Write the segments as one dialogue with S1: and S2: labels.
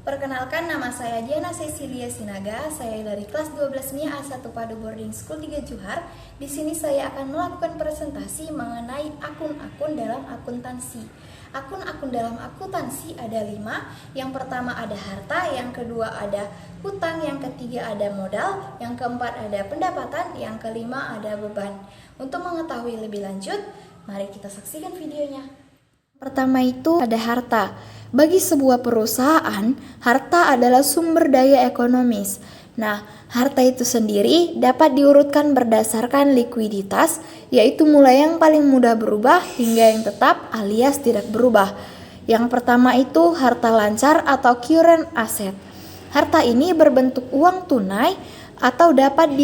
S1: Perkenalkan, nama saya Diana Cecilia Sinaga. Saya dari kelas 12 MIA A1 Padu Boarding School 3 Johar. Di sini saya akan melakukan presentasi mengenai akun-akun dalam akuntansi. Akun-akun dalam akuntansi ada 5. Yang pertama ada harta, yang kedua ada hutang, yang ketiga ada modal, yang keempat ada pendapatan, yang kelima ada beban. Untuk mengetahui lebih lanjut, mari kita saksikan videonya. Pertama itu ada harta. Bagi sebuah perusahaan, harta adalah sumber daya ekonomis. Nah, harta itu sendiri dapat diurutkan berdasarkan likuiditas, yaitu mulai yang paling mudah berubah hingga yang tetap alias tidak berubah. Yang pertama itu harta lancar atau current asset. Harta ini berbentuk uang tunai atau dapat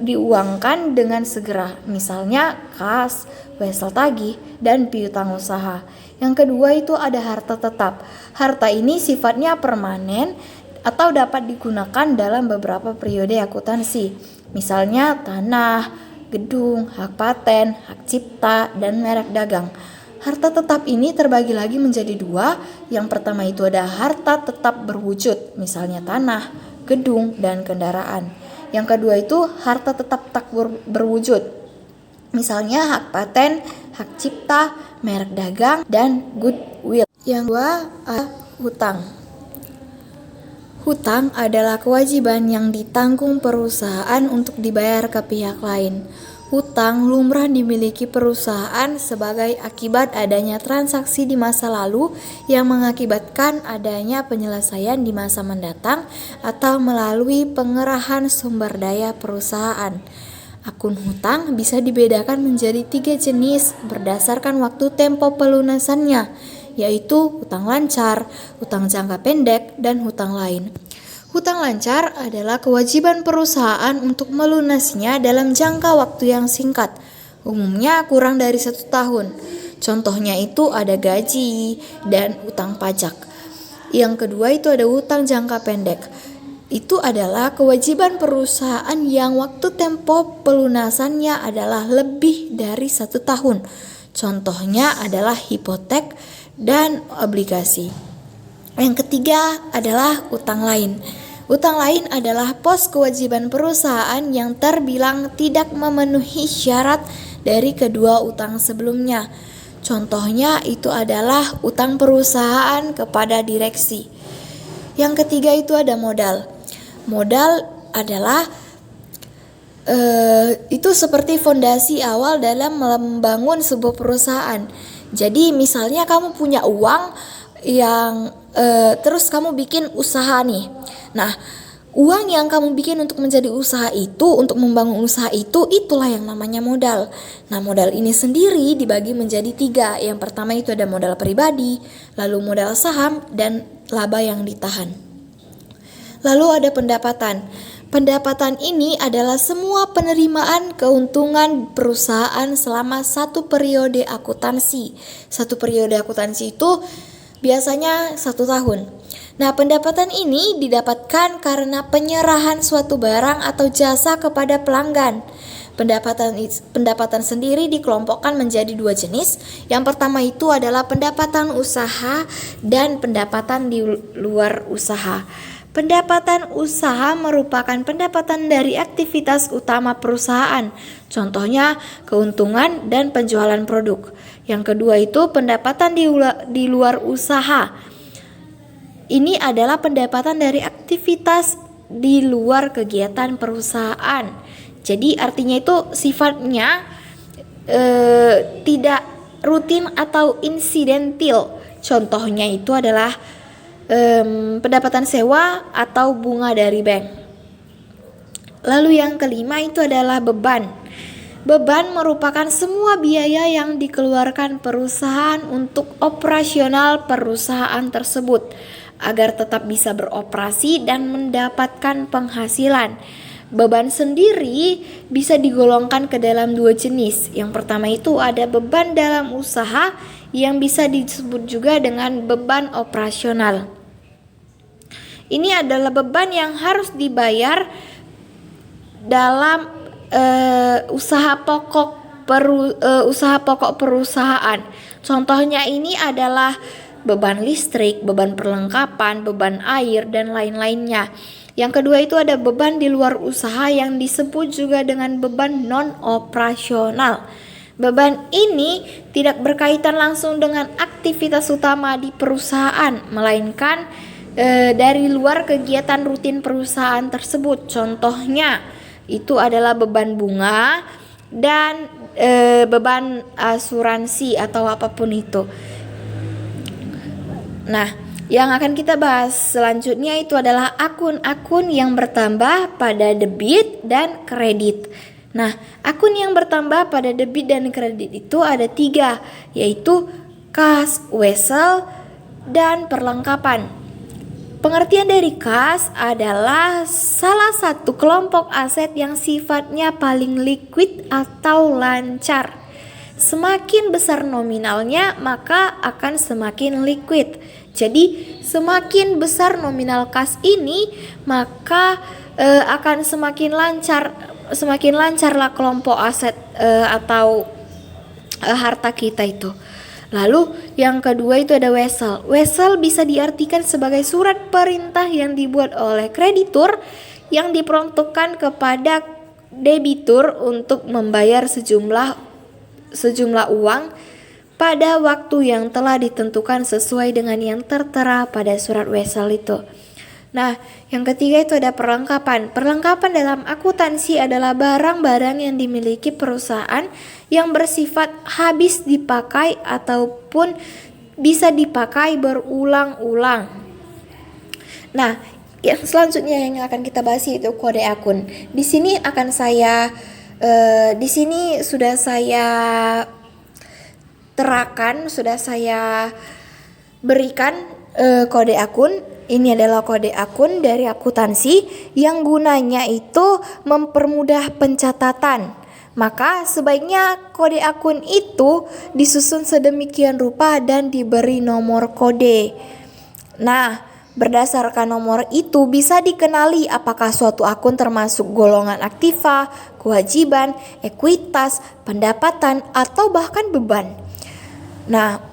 S1: diuangkan dengan segera, misalnya kas, wesel tagih, dan piutang usaha. Yang kedua itu ada harta tetap. Harta ini sifatnya permanen atau dapat digunakan dalam beberapa periode akuntansi, misalnya tanah, gedung, hak paten, hak cipta, dan merek dagang. Harta tetap ini terbagi lagi menjadi 2. Yang pertama itu ada harta tetap berwujud, misalnya tanah, gedung, dan kendaraan. Yang kedua itu harta tetap tak berwujud, misalnya hak paten, hak cipta, merek dagang, dan goodwill. Yang kedua ada hutang. Hutang adalah kewajiban yang ditanggung perusahaan untuk dibayar ke pihak lain. Hutang lumrah dimiliki perusahaan sebagai akibat adanya transaksi di masa lalu yang mengakibatkan adanya penyelesaian di masa mendatang atau melalui pengerahan sumber daya perusahaan. Akun hutang bisa dibedakan menjadi 3 jenis berdasarkan waktu tempo pelunasannya, yaitu hutang lancar, hutang jangka pendek, dan hutang lain. Hutang lancar adalah kewajiban perusahaan untuk melunasinya dalam jangka waktu yang singkat, umumnya kurang dari 1 tahun. Contohnya itu ada gaji dan hutang pajak. Yang kedua itu ada hutang jangka pendek. Itu adalah kewajiban perusahaan yang waktu tempo pelunasannya adalah lebih dari 1 tahun. Contohnya adalah hipotek dan obligasi. Yang ketiga adalah utang lain. Utang lain adalah pos kewajiban perusahaan yang terbilang tidak memenuhi syarat dari kedua utang sebelumnya. Contohnya itu adalah utang perusahaan kepada direksi. Yang ketiga itu ada modal. Modal adalah itu seperti fondasi awal dalam membangun sebuah perusahaan. Jadi misalnya kamu punya uang yang terus kamu bikin usaha nih. Nah, uang yang kamu bikin untuk menjadi usaha itu, untuk membangun usaha itu, itulah yang namanya modal. Nah, modal ini sendiri dibagi menjadi 3. Yang pertama itu ada modal pribadi, lalu modal saham, dan laba yang ditahan. Lalu ada pendapatan. Pendapatan ini adalah semua penerimaan keuntungan perusahaan selama 1 periode akuntansi. 1 periode akuntansi itu biasanya 1 tahun. Nah, pendapatan ini didapatkan karena penyerahan suatu barang atau jasa kepada pelanggan. Pendapatan sendiri dikelompokkan menjadi 2 jenis. Yang pertama itu adalah pendapatan usaha dan pendapatan di luar usaha. Pendapatan usaha merupakan pendapatan dari aktivitas utama perusahaan, contohnya keuntungan dan penjualan produk. Yang kedua itu pendapatan di luar usaha. Ini adalah pendapatan dari aktivitas di luar kegiatan perusahaan. Jadi artinya itu sifatnya tidak rutin atau insidental. Contohnya itu adalah pendapatan sewa atau bunga dari bank. Lalu yang kelima itu adalah beban. Beban merupakan semua biaya yang dikeluarkan perusahaan untuk operasional perusahaan tersebut agar tetap bisa beroperasi dan mendapatkan penghasilan. Beban sendiri bisa digolongkan ke dalam 2 jenis. Yang pertama itu ada beban dalam usaha yang bisa disebut juga dengan beban operasional. Ini adalah beban yang harus dibayar dalam usaha pokok perusahaan. Contohnya ini adalah beban listrik, beban perlengkapan, beban air, dan lain-lainnya. Yang kedua itu ada beban di luar usaha yang disebut juga dengan beban non-operasional. Beban ini tidak berkaitan langsung dengan aktivitas utama di perusahaan, melainkan dari luar kegiatan rutin perusahaan tersebut. Contohnya itu adalah beban bunga dan beban asuransi atau apapun itu. Nah, yang akan kita bahas selanjutnya itu adalah akun-akun yang bertambah pada debit dan kredit. Nah, akun yang bertambah pada debit dan kredit itu ada 3, yaitu kas, wesel, dan perlengkapan. Pengertian dari kas adalah salah satu kelompok aset yang sifatnya paling liquid atau lancar. Semakin besar nominalnya, maka akan semakin liquid. Jadi, semakin besar nominal kas ini, maka akan semakin lancarlah kelompok aset atau harta kita itu. Lalu yang kedua itu ada wesel. Wesel bisa diartikan sebagai surat perintah yang dibuat oleh kreditur yang diperuntukkan kepada debitur untuk membayar sejumlah uang pada waktu yang telah ditentukan sesuai dengan yang tertera pada surat wesel itu. Nah, yang ketiga itu ada perlengkapan. Perlengkapan dalam akuntansi adalah barang-barang yang dimiliki perusahaan yang bersifat habis dipakai ataupun bisa dipakai berulang-ulang. Nah, yang selanjutnya yang akan kita bahas itu kode akun. Di sini sudah saya terapkan, sudah saya berikan kode akun. Ini adalah kode akun dari akuntansi yang gunanya itu mempermudah pencatatan. Maka sebaiknya kode akun itu disusun sedemikian rupa dan diberi nomor kode. Nah, berdasarkan nomor itu bisa dikenali apakah suatu akun termasuk golongan aktiva, kewajiban, ekuitas, pendapatan, atau bahkan beban. Nah,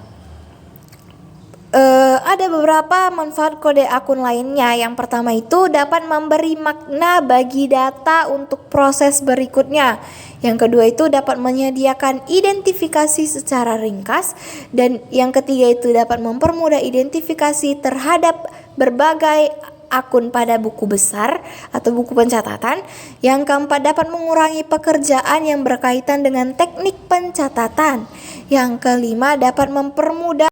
S1: ada beberapa manfaat kode akun lainnya. Yang pertama itu dapat memberi makna bagi data untuk proses berikutnya. Yang kedua itu dapat menyediakan identifikasi secara ringkas. Dan yang ketiga itu dapat mempermudah identifikasi terhadap berbagai akun pada buku besar atau buku pencatatan. Yang keempat dapat mengurangi pekerjaan yang berkaitan dengan teknik pencatatan. Yang kelima dapat mempermudah